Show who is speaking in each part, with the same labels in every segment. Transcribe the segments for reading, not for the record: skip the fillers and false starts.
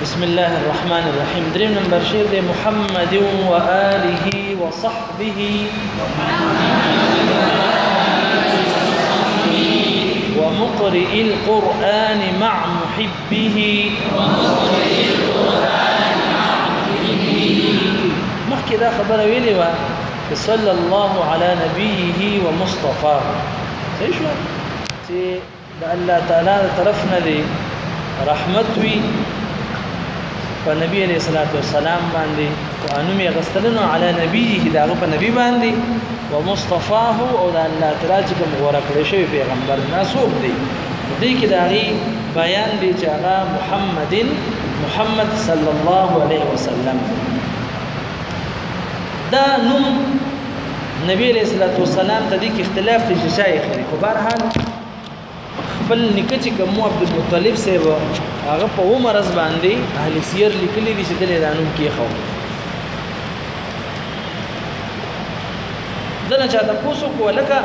Speaker 1: بسم الله الرحمن الرحيم. دريم نمبر شير دي محمد وآله وصحبه ومقرئ القرآن مع محبه محكي ذا خبر ويلي صلى الله على نبيه ومصطفاه صحيح شو الله تعالى طرفنا دي رحمتوي فنبي عليه الصلاة والسلام باندي وأنمي غستلنا على نبيه داغو فنبي باندي ومصطفاه او دا الله تعالى چې کوم غوړه کړی شوی پیغمبر ناسوب دی دې کې داغي بیان دی چې هغه محمد صلی الله علیه وسلم دا نوم نبی علیہ الصلوۃ والسلام ته دې کې اختلاف دي چې شایخ لري خو بهرحال خپل نکه چې کوم عبد المطلب صاحب هغه په عمر از باندې اهل سیر لیکلي دي چې دلته دانو کې خو دنه چاته پوسو کو لکه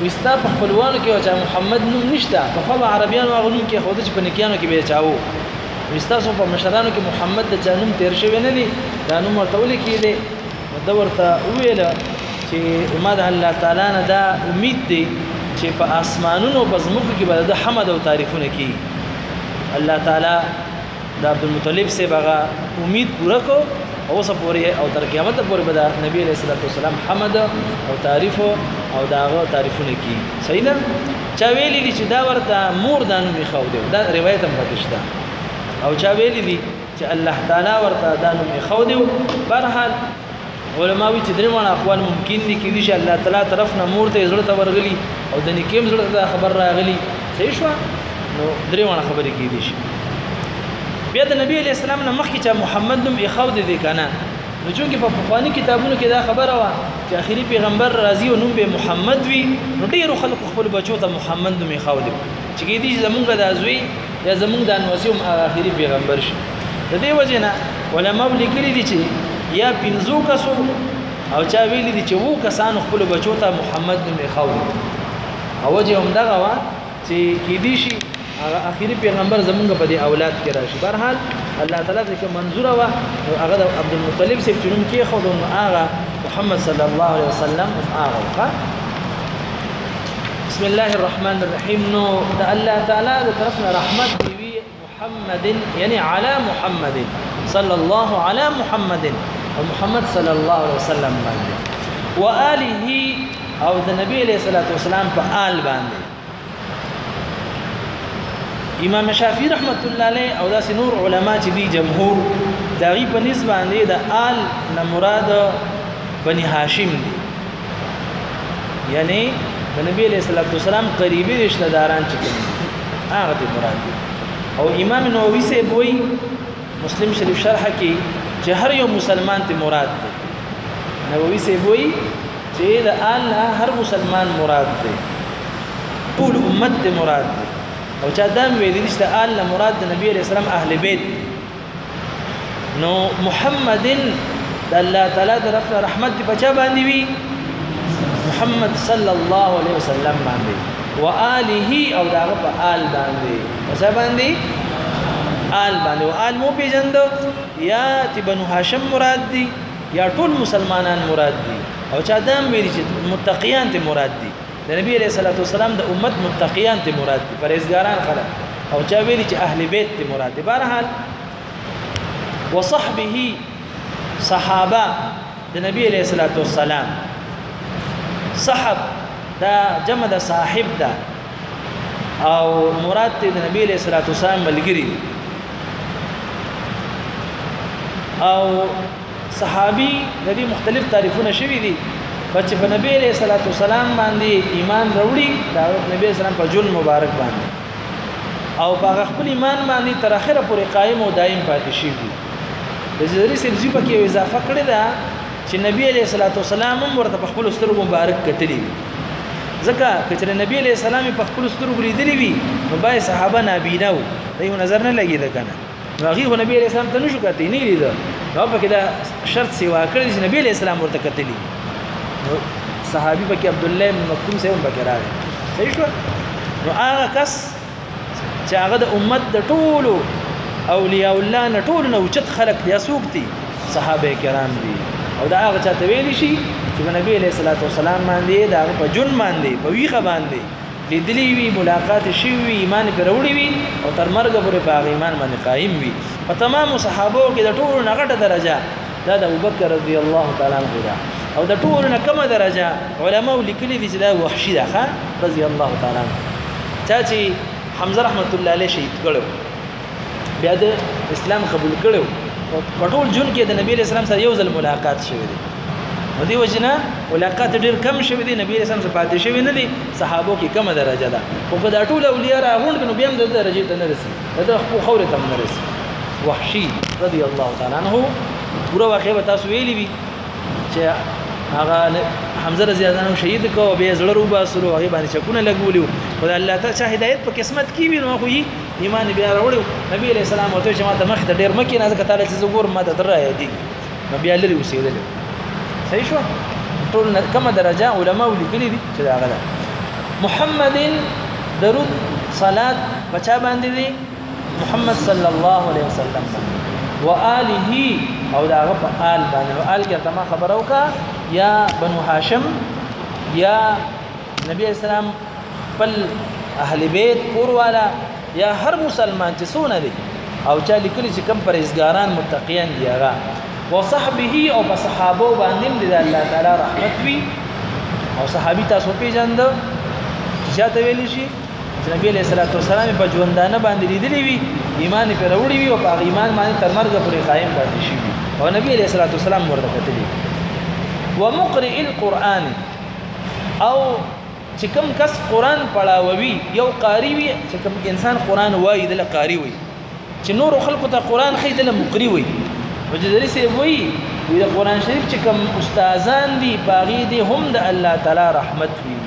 Speaker 1: وستا په خپلوانو کې چې محمد نوم نشته په خو عربيان واغونو کې خو د په نکيانو کې به چاو وستا سو په مشرانو کې محمد د چانوم تیر شوی نه دي دا نوم ورته ولې کې دي دا ورته ویل چې امید الله تعالی نه دا امید دی چې په اسمانونو په زمکو کې به د حمد او تعریفونه کوي الله تعالی د عبد المطلب سے بغا امید پورا کو او سپوري او تر قیامت پورې به د نبی علیہ الصلوۃ والسلام حمد او تعریف او داغه تعریفونه کوي صحیح نه چا ویلي دي چې دا ورته مور دانو می خو دی دا روایت هم پاتشته او چا ویلي دي چې الله تعالی ورته دانو می خو دی برحال علماء وی چې درمن اقوال ممکن دي کې چې الله تعالی طرف نه مور ته زړه ته ورغلي او د نکیم زړه ته خبر راغلي صحیح شو نو درمن خبرې کې دي بیا د نبی علیہ السلام نه مخکې چې محمد نوم یې خو دي کنه نو چون کې په پخوانی کتابونو کې دا خبره وا چې اخیری پیغمبر راضي او نوم به محمد وي نو ډیرو خلکو خپل بچو ته محمد نوم یې خو دي چې کې دي زمونږ د ازوي یا زمونږ د انوسیوم اخیری پیغمبر شي د دې وجه نه علماء لیکلي دي چې یا پنځو کسو او چا ویلي دي چې وو کسانو خپل بچو ته محمد نوم یې خو دي او وجه هم دغه وا چې کې دي شي هغه اخیری پیغمبر زمونږ په دې اولاد کې راشي بهرحال الله تعالی دې منظوره وا هغه د عبد المطلب سره چونم کې خو د هغه محمد صلی الله علیه وسلم هغه بسم الله الرحمن الرحیم نو د الله تعالی د طرفنا رحمت دی محمد یعنی علی محمد صلی الله علی محمد ومحمد صلی الله علیه وسلم باندې وآله او د نبی علیہ الصلوۃ والسلام په آل باندې امام شافعی رحمت الله علیه او داس نور علما چې دي جمهور داغي په نسبت باندې د آل نه مراد بنی هاشم دي یعنی د نبی علیہ الصلوۃ والسلام قریبي رشتہ داران چې کوم هغه ته مراد دي او امام نووي سے وایي مسلم شریف شرح کې چې هر یو مسلمان ته مراد دي نووي سے وایي چې د آل هر مسلمان مراد دي ټول امت ته مراد دي او چا دام ویل دي چې آل مراد د نبی علیہ السلام اهل بیت نو محمد د الله تعالی طرف رحمت دی بچا باندې وی محمد صلی الله علیه وسلم باندې وآله او داغه په آل باندې بچا باندې آل باندې او آل مو پیجندو یا تی بنو هاشم مراد دي یا ټول مسلمانان مراد دي او چا دام ویل چې متقیان ته مراد دي د نبی علیہ الصلوۃ والسلام د امت متقیان ته مراد دي پرهیزګاران خلک او چا ویلي چې اهل بیت ته مراد دي بهرحال وصحبه صحابه د نبی علیہ الصلوۃ والسلام صحب دا جمع د صاحب دا او مراد ته د نبی علیہ الصلوۃ والسلام ملګری او صحابي د دې مختلف تعریفونه شوي دي بچ په نبی علیہ الصلوۃ والسلام باندې ایمان وروړي دا نبی اسلام په جون مبارک باندې او په خپل ایمان باندې تر اخره پورې قائم او دائم پاتې شي دي د زری سبزی په کې اضافه کړی دا چې نبی علیہ الصلوۃ والسلام ورته په خپل سترګو مبارک کتلی ځکه چې نبی علیہ السلام په خپل سترګو لیدلی وي نو بای صحابه نابینا و دایو نظر نه لګی دا کنه هغه نبی علیہ السلام ته نشو کتلی نه لید نو په کې دا شرط سیوا کړی چې نبی علیہ السلام ورته کتلی صحابي پکې عبد الله بن مکتوم سره پکې راغی صحیح شو نو هغه کس چې هغه د امت د ټولو اولیاء الله نه ټول نه اوچت خلق دي اسوک دي صحابه کرام دي او دا هغه چاته ویل شي چې نبی علیہ الصلوۃ والسلام باندې دا په جن باندې په ویخه باندې لیدلی وی ملاقات شي وی ایمان پر وړي وی او تر مرګ پورې په ایمان باندې قائم وی په تمام صحابو کې د ټول نه غټه درجه دا د ابوبکر رضی الله تعالی عنہ دا او د ټول نه کومه درجه علماء لیکلي دي چې دا وحشي ده رضی الله تعالی عنہ چې حمزه رحمت الله علیه شهید کړو بیا د اسلام قبول کړو په ټول جون کې د نبی رسول الله سره یو ځل ملاقات شوه دي نو دی وجنه ملاقات ډیر کم شوه دي نبی رسول الله سره پاتې شوه نه دي صحابو کې کومه درجه ده خو په دا ټول اولیاء راغونډ کنو بیا هم د درجه ته نه رسي دا خو خوره ته نه رسي وحشي رضی الله تعالی عنہ پورا واقعه تاسو ویلی وی چې هغه حمزه رضی الله عنه شهید کو به زړه رو باسلو هغه باندې چکونه لګولیو خدای الله تعالی چې هدایت په قسمت کې وي نو خو ایمان بیا راوړو نبی علیہ السلام او ته چې ما ته مخ ته ډیر مکه نه ځکه تعالی چې زګور ما ته درای دی نبی الله لري وسیدل صحیح شو ټول کومه درجه علماء لیکلي دي چې دا غلا محمد درود صلات بچا باندې دي محمد صلی الله علیه وسلم وآله او دا غف آل باندې آل کې تما خبرو کا یا بنو هاشم یا نبی اسلام بل اهل بیت کور والا یا هر مسلمان چې سونه دي او چا لیکلي چې کم پرهیزګاران متقین دي هغه وصحبه او صحابه باندې د الله تعالی رحمت وي او صحابي تاسو پیژند چې چاته ویل شي چې نبی علیہ الصلوۃ والسلام په ژوندانه باندې لیدلی وي ایمان پر وړي وي او په ایمان باندې تر مرګ پورې قائم پاتې شي او نبی علیہ الصلوۃ والسلام ورته کتلی ومقرئ القرآن او چې کوم کس قرآن پڑھاوي یو قاری وي چې کوم انسان قرآن وایي د قاری وي چې نور خلکو ته قرآن خې د مقری وي وجدري سي وي د قرآن شریف چې کوم استادان دي باغی دي هم د الله تعالی رحمت وي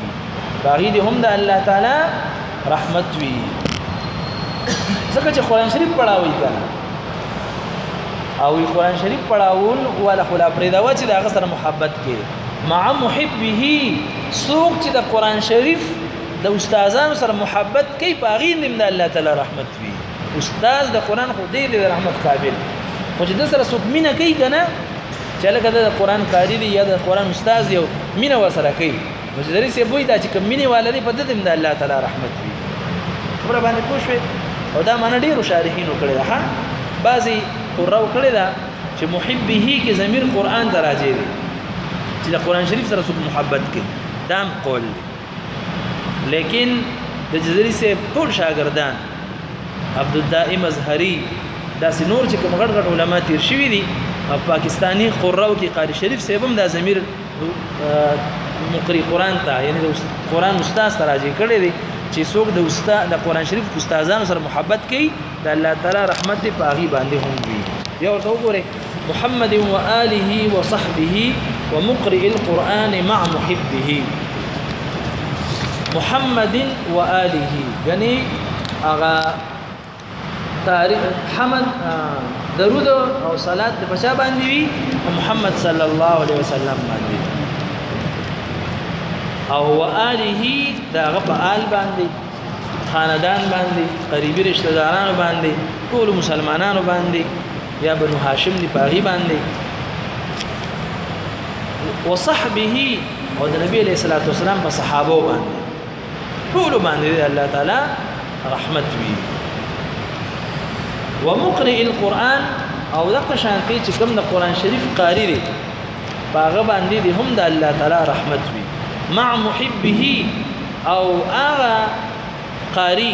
Speaker 1: باغی دي هم د الله تعالی رحمت وي ځکه چې قرآن شریف پڑھاوي کنه او قرآن شریف پڑھاول ولا خلا پرېداوه چې د هغه سره محبت کې مع محبه سوق چې د قرآن شریف د استادانو سره محبت کوي باغی نیم د الله تعالی رحمت وي استاد د قرآن خو دې د رحمت قابل خو چې د سره سوق مینه کوي کنه چې لکه د قرآن قاری دی یا د قرآن استاد یو مینه وسره کوي مجدري سي بوي دا چې کوم مینه والدي په دې د الله تعالی رحمت وي خبره باندې پوښوي او دا معنی ډیرو شارحینو کړی ده ها بعضی قراو کړی ده چې محبه کې ضمیر قرآن ته راځي دي چې د قرآن شریف سره څوک محبت کوي دا قول دی لیکن د جزري سي ټول شاګردان عبد الدائم ازهري دا سينور چې کوم غټ غټ علما تیر شوي دي او پاکستانی قراو کې قاری شریف سي هم دا ضمیر مقری قرآن ته یعنی د قرآن استاد ته راځي کړی دی چې څوک د استاد د قرآن شریف استادانو سره محبت کوي د الله تعالی رحمت په هغه باندې هم وي یو ورته وګوره محمد و آله و صحبه ومقرئ القرآن مع محبه محمد و آله یعنی اغا تاریخ حمد درود او صلات د بچا باندې وي محمد صلی الله علیه وسلم باندې او و آله دا غپ آل باندې خاندان باندې قریبی رشتہ دارانو باندې ټول مسلمانانو باندې یا بنو هاشم دی پاغي باندې وصحبه او د نبی علیہ الصلوۃ والسلام په صحابه باندې ټول باندې الله تعالی رحمت وی ومقرئ القرآن او دغه شانتي چې کوم د قرآن شریف قاری دی باغه باندې دی هم د الله تعالی رحمت وی مع محبه او هغه قاری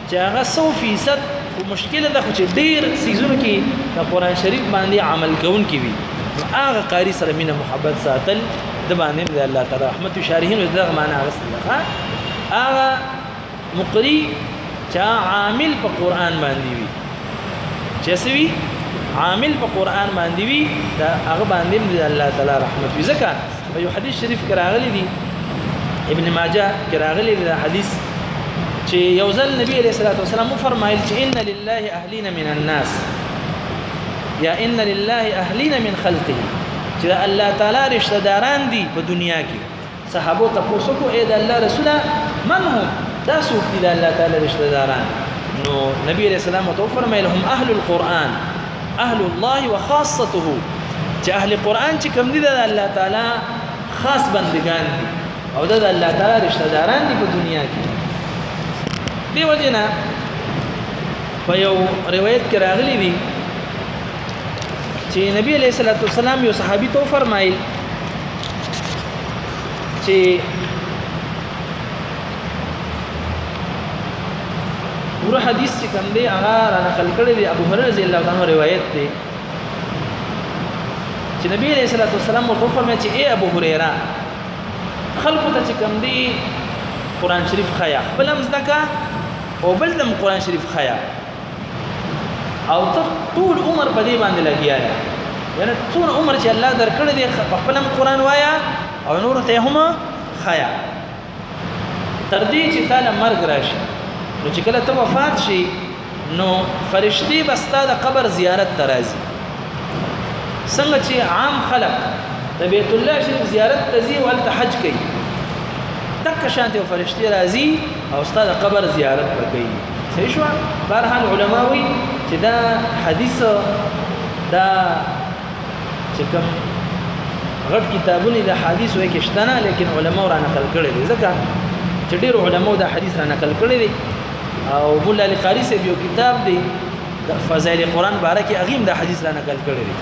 Speaker 1: چې هغه 100% مشکله ده خو چې ډیر سيزونو کې د قرآن شریف باندې عمل کوون کې وي هغه قاری سره مینه محبت ساتل د باندې د الله تعالی رحمت شارحین دغه معنا غسله هغه مقری چې عامل په قرآن باندې وي چې سوي عامل په قرآن باندې وي دا هغه باندې د الله تعالی رحمت وي ځکه په یو حدیث شریف کې راغلی دی ابن ماجه کې راغلی دی حدیث چې یو ځل نبی علیہ الصلوۃ والسلام فرمایل چې ان لله اهلین من الناس یا ان لله اهلین من خلقه چې الله تعالی رشتہ داران دي په دنیا کې صحابه تاسو کو اې د الله رسوله من هم دا څوک دي د الله تعالی رشتہ داران نو نبی علیہ السلام تو فرمایل هم اهل القرآن اهل الله وخاصته چې اهل قرآن چې کوم دي د الله تعالی خاص بندگان دي او د الله تعالی رشتہ داران دي په دنیا کې دی وجنه په یو روایت کې راغلی دي چې نبی علیہ الصلوۃ والسلام یو صحابي تو فرمایل چې پورا حدیث چې کوم دی هغه را نقل کړی دی ابو هريره رضی الله عنه روایت دی چې نبی علیہ الصلوۃ والسلام ورته فرمایي چې اے ابو هريره خلقو ته چې کوم دی قران شریف خیا بل هم ځکه او بل هم قران شریف خیا او ته ټول عمر په دې باندې لګیا یعنی ټول عمر چې الله درکړی دی خپل هم قران وایا او نور ته هم خیا تر دې چې تعالی مرګ راشي نو چې کله ته وفات شي نو فرشتي بستا د قبر زیارت ترازي څنګه چې عام خلق د بیت الله شریف زیارت تزي او حج کوي تک شانته فرشتي راځي او استاد قبر زیارت کوي صحیح شو بهرحال علماوی چې دا حدیث دا چې کوم غټ کتابونه د حدیث وایي کېشتنه لیکن علما را نقل کړي دي ځکه چې ډېر علما دا حدیث را نقل کړي دي او مولا علی قاری سے یو کتاب دی فضائل قرآن بارے کې اغیم دا حدیث را نقل کړی دی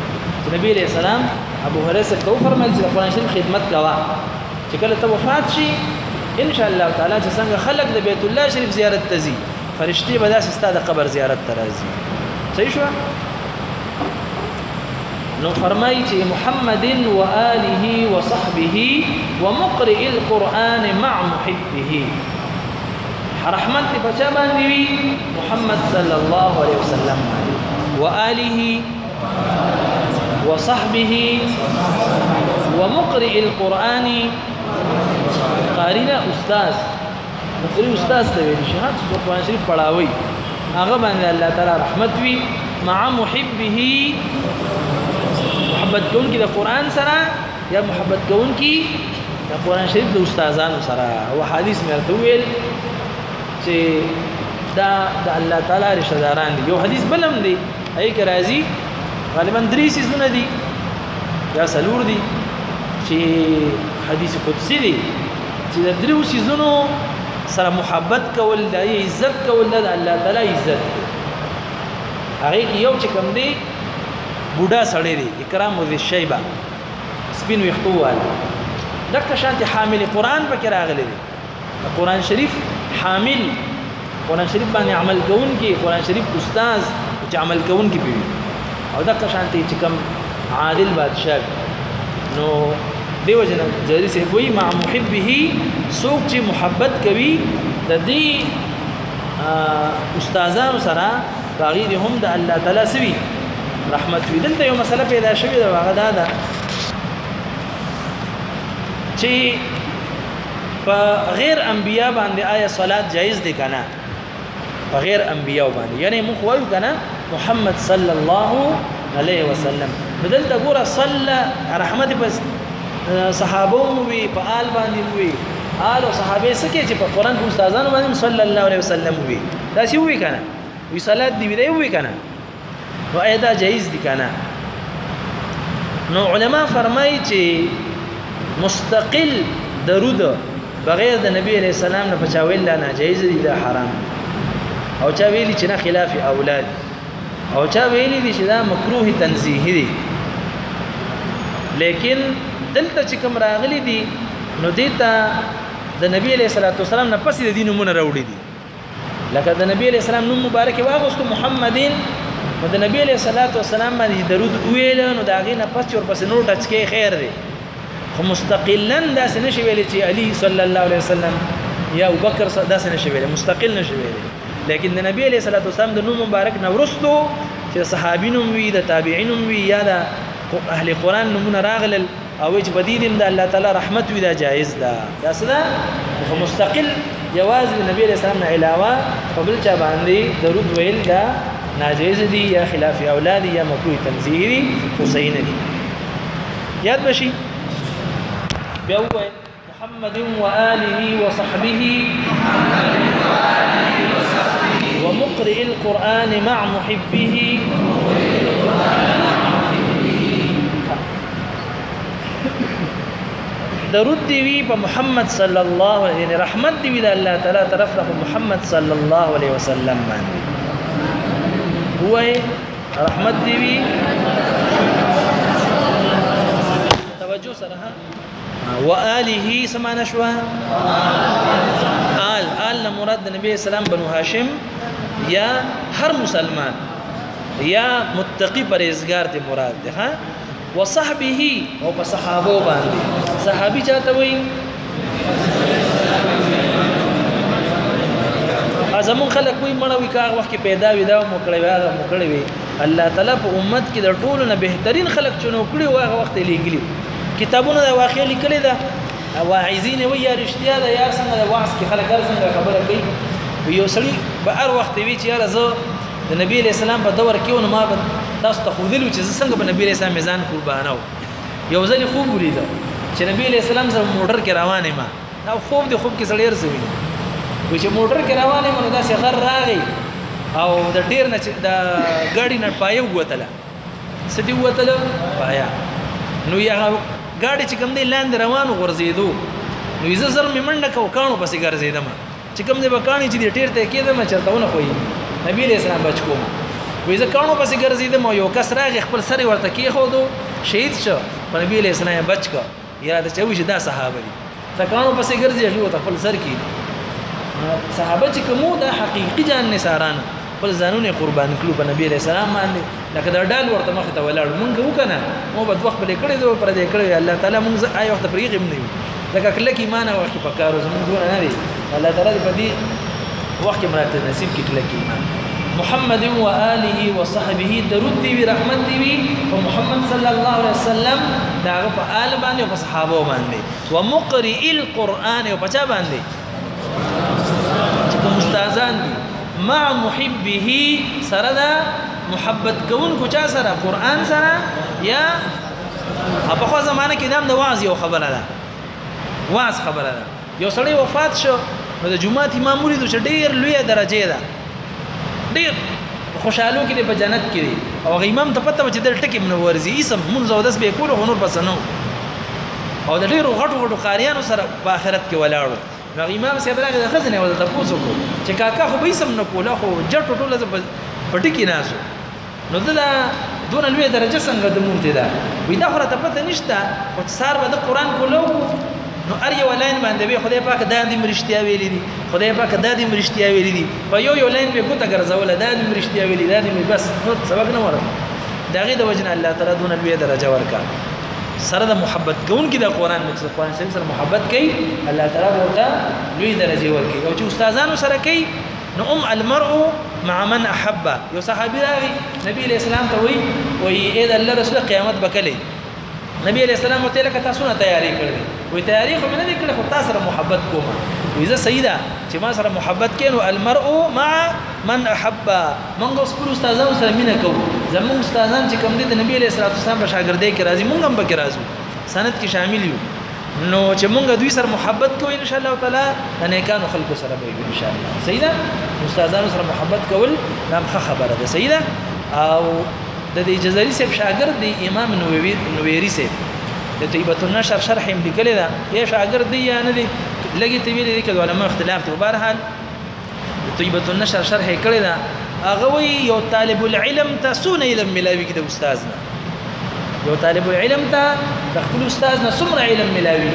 Speaker 1: چې نبی علیہ السلام ابو هريره سے تو فرمایي چې قرآن شریف خدمت کوا چې کله ته وفات شي ان شاء الله تعالی چې څنګه خلق د بیت الله شریف زیارت تزي فرشتي به داسې ستاسو قبر زیارت ترازي صحیح شو نو فرمایي چې محمد و آله و صحبه و مقرئ القرآن مع محبه رحمت په چا باندې وي محمد صلی الله علیه وسلم و آله و صحبه و مقرئ القرآن قارئ استاذ مقرئ استاذ ته ویل شي هغه څوک قرآن شریف پڑھاوي هغه باندې الله تعالی رحمت وي مع محبه محبت کون کی د قرآن سره یا محبت کون کی د قرآن شریف د استادانو سره او حدیث مې ویل چې دا د الله تعالی رشتہ داران دي یو حدیث بلم دی ای که راځي غالبا 3 سيزونه دي یا سلور دي چې حدیث قدسی دی چې د 3 سيزونو سره محبت کول د عزت کول د الله تعالی عزت هغه یو چې کوم دی بوډا سړی دی اکرام ذی الشیبه سپین وختوال دغه شانتي حامل قرآن پکې راغلی دی قرآن شریف حامل قرآن شریف باندې عمل کوون کې قرآن شریف استاد چې عمل کوون کې پیوي او دغه شانتي چې کوم عادل بادشاہ نو دیو جن جری سے کوئی مع محبه سوق چې محبت کوي د دې استادانو سره باغی دي هم د الله تعالی سوي رحمت وي دلته یو مسله پیدا شوې ده هغه دا ده چې په غیر انبیا باندې آیا صلات جایز دي کنه په غیر انبیا باندې یعنی موږ وایو کنه محمد صلی الله علیه وسلم بدل ته ګوره صلی رحمت بس صحابه وي په آل باندې وي آل او صحابه سکه چې په قران کې استادانو باندې صلی الله علیه وسلم وي دا سی وي کنه وی صلات دی وی کنه نو ایدا جایز دي کنه نو علما فرمایي چې مستقل درود بغیر د نبی علیہ السلام نه پچاویل نه ناجایز دي دا حرام او چا ویلي چې نه خلاف اولاد او چا ویلي دي چې دا مکروه تنزیهی دي لیکن دلته چې کوم راغلي دي نو دیتا د نبی علیہ الصلوۃ والسلام نه پسې د دین مونږ راوړي دي لکه د نبی علیہ السلام نوم مبارک واغستو محمدین نو د نبی علیہ الصلوۃ والسلام باندې درود ویل نو دا غي نه پس ور پس نور ټچ کې خیر دی خو مستقلا دا څه نشي ویل چې علی صلی الله علیه وسلم یا ابوبکر دا څه نشي ویل مستقل نشي ویل لیکن د نبی علیہ الصلوۃ والسلام د نوم مبارک نو ورستو چې صحابینو وی د تابعینو وی یا د اهل قران نمونه راغلل او چې بدیدم د الله تعالی رحمت وی دا جایز ده دا څه ده خو مستقل جواز د نبی علیہ السلام نه علاوه قبل چا باندې درود ویل دا ناجیز دي یا خلاف اولاد یا مکروه تنزیهی دي حسین دي یاد بشي بیا وای محمد و آله و صحبه و ومقرئ القرآن مع محبه درود دی وی په محمد صلی الله علیه یعنی رحمت دی وی د الله تعالی طرف نه محمد صلی الله علیه وسلم باندې وای رحمت دی وی توجه سره وآله سمعنا شو آل مراد نبی اسلام بنو هاشم یا هر مسلمان یا متقی پرهیزگار دی مراد دی ها وصحبه او په صحابه باندې صحابي چاته وي ازمون خلک وي مړوي کاغه وخت پیدا وي دا مکړی وي الله تعالی په امت کې د ټولو نه بهترین خلک چونو کړی واغه وخت لګلی کتابونه د واقع لیکل دا واعظین وي یا رښتیا دا یا څنګه د واعظ کې خلک څنګه خبره کوي یو سړي په هر وخت وی چې یاره زه د نبی علیہ السلام په دور کې ونه ما تاسو ته خودلو چې څنګه په نبی علیہ السلام میزان قربانو یو ځل خوب ولید چې نبی علیہ السلام سره موټر کې روانه ما دا خوب دی خوب کې سړی ارزوي و چې موټر کې روانه ما دا څه غر راغی او د ډیر نه د ګاډي نه پایو وتله سدي وتله پایا نو یا ګاډي چې کوم دی لاندې روانو غرزیدو نو یې زر مې منډه کو کانو پسې ګرځیدم چې کوم دی بکانی چې ډیر ته کېدم چرتهونه خوې نبی علیہ السلام بچ کوم وې زه کانو پسې ګرځیدم یو کس راغی خپل سر ورته کې خودو شهید شو په نبی علیہ السلام بچ کا یاد چوي چې دا صحابه دي تکانو پسې ګرځي هغه ته خپل سر کې صحابه چې کومو دا حقيقي جان نثاران خپل ځانونه قربان کړو په نبی علیہ السلام باندې لکه دا ډال ورته مخ ته ولاړ مونږ وکنه مو په وخت بلې کړې دوه پر دې کړې الله تعالی مونږ آی وخت پرېږم نه لکه کله کې ایمان او وخت پکارو زموږ دونه نه دي الله تعالی په دې وخت کې مراد نصیب کې کله کې ایمان محمد وآله وصحبه درود دی رحمت دی محمد صلی الله علیه وسلم دا په آل باندې او صحابه باندې ومقرئ القرآن او بچا باندې چې استادان مع محبه سره دا محبت کون کو چا سره قرآن سره یا په خو زمانه کې دام د واعظ یو خبره ده واعظ خبره ده یو سړی وفات شو نو د جمعه امام مرید چې ډیر لوی درجه ده ډیر خوشاله کې په جنت کې او امام ته پته چې د ټکی منورزي اسم منځ او داس به کول او نور بسنو او د ډیرو غټو قاریانو سره په آخرت کې ولاړو نو امام صاحب راغی د خزنه ول ته پوسو کو چې کاکا خو به اسم نه کوله خو جټ ټوله پټی کې ناسو نو دا دون لوی درجه څنګه د مونته ده وې دا خو ته پته نشته او سار به د قران کولو نو ار یو لاین باندې به خدای پاک د دې مرشتیا ویلې دي خدای پاک د دې مرشتیا ویلې دي په یو لاین به ګوته ګرځول د دې مرشتیا ویلې دي بس نو سبق نه ورته دا غي د وجنه الله تعالی دون لوی درجه ورکا سره د محبت کون کې د قران مقصد قران شریف سره محبت کوي الله تعالی ورته لوی درجه ورکي او چې استادانو سره کوي نو المرء مع من احب یو صحابي راغی نبی علیہ السلام ته وی اې د الله رسول قیامت بکلي نبی علیہ السلام ته لکه تاسو نه تیاری کړی وی تیاری خو نه کړی خو تاسو سره محبت کوم وی زه سیدا چې ما سره محبت کینو المرء مع من احب موږ خپل استادانو سره مینه کوو زموږ استادان چې کوم دي د نبی علیہ السلام په شاګردۍ کې راځي موږ هم پکې راځو سند کې شامل یو نو چې موږ دوی سره محبت کوو ان شاء الله تعالی د نیکانو خلکو سره به ان شاء الله سیدا استادانو سره محبت کول دا خبره ده سیدا او د دې جزري صاحب شاګرد دی امام نوویری صاحب د طیبۃ النشر شرح هم لیکل دا یا شاګرد دی یا نه دی لګي ته ویل دي کله علماء اختلاف ته بهرحال طیبۃ النشر شرح کړی دا هغه وی یو طالب العلم ته سونه علم ملاوي کې د استادنا یو طالب العلم ته د خپل استادنا څومره علم ملاوي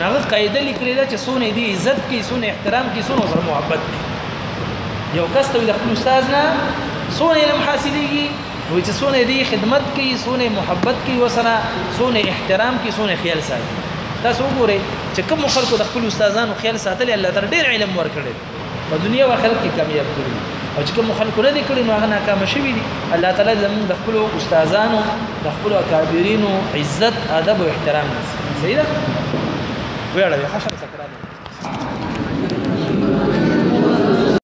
Speaker 1: هغه قاعده لیکل دا چې سونه دی عزت کې سونه احترام کې سونه سره محبت کې یو کس ته د خپل استادنا سونه علم حاصلېږي وې چې سونه دی خدمت کوي سونه محبت کوي وسره سونه احترام کوي سونه خیال ساتي تاسو وګورئ چې کوم خلکو د خپل استادانو خیال ساتل الله تعالی ډېر علم ورکړي په دنیا او آخرت کې کامیاب کړي او چې کوم خلکو نه دي کړي نو هغه ناکام شوي دي الله تعالی زموږ د خپل استادانو د خپل اکابرینو عزت ادب او احترام نصیب صحیح ده ویاړه